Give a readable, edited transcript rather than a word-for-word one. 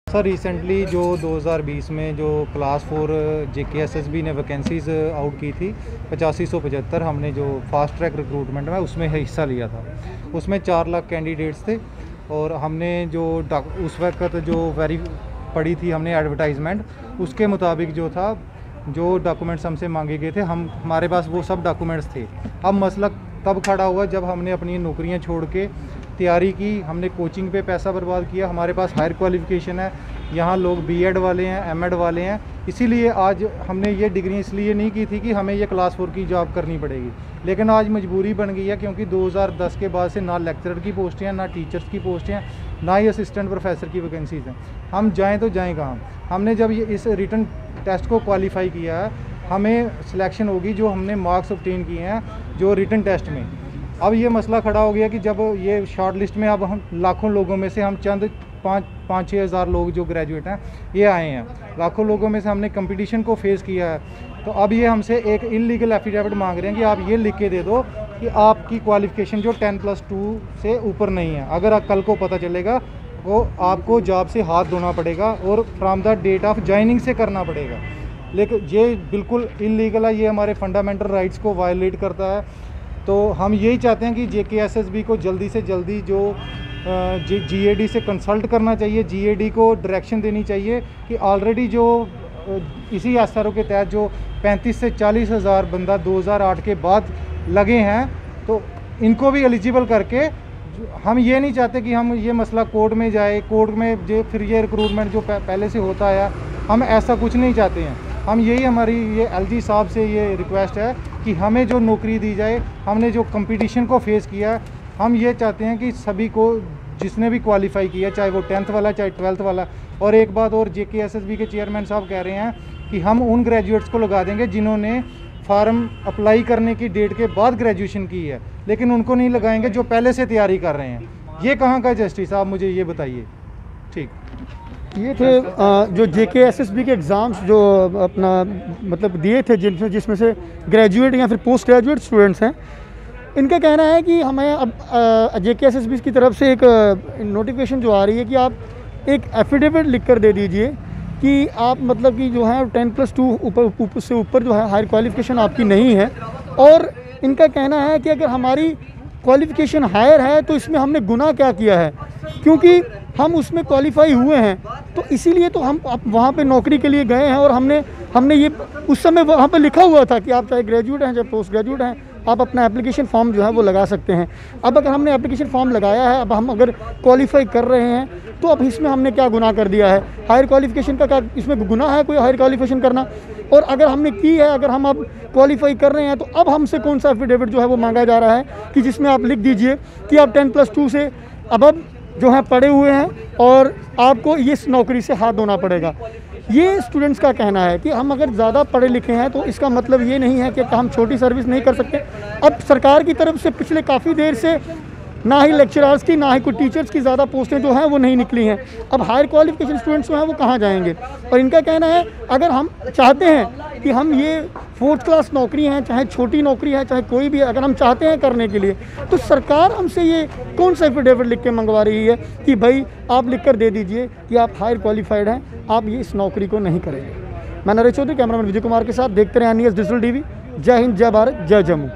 Sir recently जो 2020 में जो क्लास 4 JKSSB ने वैकेंसीज़ आउट की थी 8575, हमने जो फास्ट ट्रैक रिक्रूटमेंट में उसमें हिस्सा लिया था। उसमें 4 लाख कैंडिडेट्स थे और हमने जो उस वक्त जो पड़ी थी हमने एडवर्टाइजमेंट, उसके मुताबिक जो था जो डॉक्यूमेंट्स हमसे मांगे गए थे हमारे पास वो सब डॉक्यूमेंट्स थे। अब मसला तब खड़ा हुआ जब हमने अपनी नौकरियां छोड़ के तैयारी की, हमने कोचिंग पे पैसा बर्बाद किया। हमारे पास हायर क्वालिफ़िकेशन है, यहाँ लोग B.Ed वाले हैं, M.Ed वाले हैं, इसीलिए आज हमने ये डिग्री इसलिए नहीं की थी कि हमें ये क्लास 4 की जॉब करनी पड़ेगी, लेकिन आज मजबूरी बन गई है क्योंकि 2010 के बाद से ना लेक्चरर की पोस्टें हैं, ना टीचर्स की पोस्टें हैं, ना ही असिस्टेंट प्रोफेसर की वैकेंसीज़ हैं। हम जाएँ तो जाएँ कहाँ? हमने जब ये इस रिटन टेस्ट को क्वालिफाई किया है, हमें सिलेक्शन होगी जो हमने मार्क्स ऑब्टेन किए हैं जो रिटन टेस्ट में। अब ये मसला खड़ा हो गया कि जब ये शॉर्ट लिस्ट में अब हम लाखों लोगों में से हम चंद 5-6 हज़ार लोग जो ग्रेजुएट हैं ये आए हैं, लाखों लोगों में से हमने कंपटीशन को फेस किया है। तो अब ये हमसे एक इलीगल एफिडेविट मांग रहे हैं कि आप ये लिख के दे दो कि आपकी क्वालिफ़िकेशन जो 10+2 से ऊपर नहीं है। अगर कल को पता चलेगा वो आपको जॉब से हाथ धोना पड़ेगा और from the date of joining से करना पड़ेगा। लेकिन ये बिल्कुल इलीगल है, ये हमारे फंडामेंटल राइट्स को वायलेट करता है। तो हम यही चाहते हैं कि JKSSB को जल्दी से जल्दी जो GAD से कंसल्ट करना चाहिए, GAD को डायरेक्शन देनी चाहिए कि ऑलरेडी जो इसी SRO के तहत जो 35 से 40 हज़ार बंदा 2008 के बाद लगे हैं, तो इनको भी एलिजिबल करके, हम ये नहीं चाहते कि हम ये मसला कोर्ट में जाए, कोर्ट में जो फिर ये रिक्रूटमेंट जो पहले से होता है, हम ऐसा कुछ नहीं चाहते हैं। हम यही हमारी ये LG साहब से ये रिक्वेस्ट है कि हमें जो नौकरी दी जाए, हमने जो कंपटीशन को फेस किया, हम ये चाहते हैं कि सभी को जिसने भी क्वालिफाई किया, चाहे वो 10th वाला चाहे 12th वाला। और एक बात और, JKSSB के चेयरमैन साहब कह रहे हैं कि हम उन ग्रेजुएट्स को लगा देंगे जिन्होंने फार्म अप्लाई करने की डेट के बाद ग्रेजुएशन की है, लेकिन उनको नहीं लगाएंगे जो पहले से तैयारी कर रहे हैं। ये कहाँ का जस्टिस, आप मुझे ये बताइए। ठीक, ये थे जो JKSSB के एग्ज़ाम्स जो अपना मतलब दिए थे जिसमें से ग्रेजुएट या फिर पोस्ट ग्रेजुएट स्टूडेंट्स हैं। इनका कहना है कि हमें अब JKSSB की तरफ से एक नोटिफिकेशन जो आ रही है कि आप एक एफिडेविट लिख कर दे दीजिए कि आप मतलब कि जो है 10+2 ऊपर से ऊपर जो है हायर क्वालिफ़िकेशन आपकी नहीं है। और इनका कहना है कि अगर हमारी क्वालिफ़िकेशन हायर है तो इसमें हमने गुनाह क्या किया है, क्योंकि हम उसमें क्वालिफाई हुए हैं, तो इसीलिए तो हम वहाँ पे नौकरी के लिए गए हैं। और हमने ये उस समय वहाँ पे लिखा हुआ था कि आप चाहे ग्रेजुएट हैं चाहे पोस्ट ग्रेजुएट हैं, आप अपना एप्लीकेशन फॉर्म जो है वो लगा सकते हैं। अब अगर हमने एप्लीकेशन फॉर्म लगाया है, अब हम अगर क्वालिफाई कर रहे हैं, तो अब इसमें हमने क्या गुनाह कर दिया है? हायर क्वालिफ़िकेशन का क्या इसमें गुनाह है कोई हायर क्वालिफ़िकेशन करना? और अगर हमने की है, अगर हम अब क्वालिफाई कर रहे हैं, तो अब हमसे कौन सा एफिडेविट जो है वो मांगा जा रहा है कि जिसमें आप लिख दीजिए कि आप 10+2 से अब जो है पढ़े हुए हैं और आपको इस नौकरी से हाथ धोना पड़ेगा। ये स्टूडेंट्स का कहना है कि हम अगर ज़्यादा पढ़े लिखे हैं तो इसका मतलब ये नहीं है कि हम छोटी सर्विस नहीं कर सकते। अब सरकार की तरफ से पिछले काफ़ी देर से ना ही लेक्चरर्स की ना ही कोई टीचर्स की ज़्यादा पोस्टें जो हैं वो नहीं निकली हैं। अब हायर क्वालिफिकेशन स्टूडेंट्स जो हैं वो कहाँ जाएंगे? और इनका कहना है अगर हम चाहते हैं कि हम ये 4th क्लास नौकरी हैं, चाहे छोटी नौकरी है, चाहे कोई भी, अगर हम चाहते हैं करने के लिए, तो सरकार हमसे ये कौन सा एफिडेविट लिख के मंगवा रही है कि भाई आप लिख कर दे दीजिए कि आप हायर क्वालिफाइड हैं, आप ये इस नौकरी को नहीं करेंगे। मैं नरेश चौधरी, कैमरामैन विजय कुमार के साथ, देखते रहे NES डिजिटल TV। जय हिंद, जय भारत, जय जम्मू।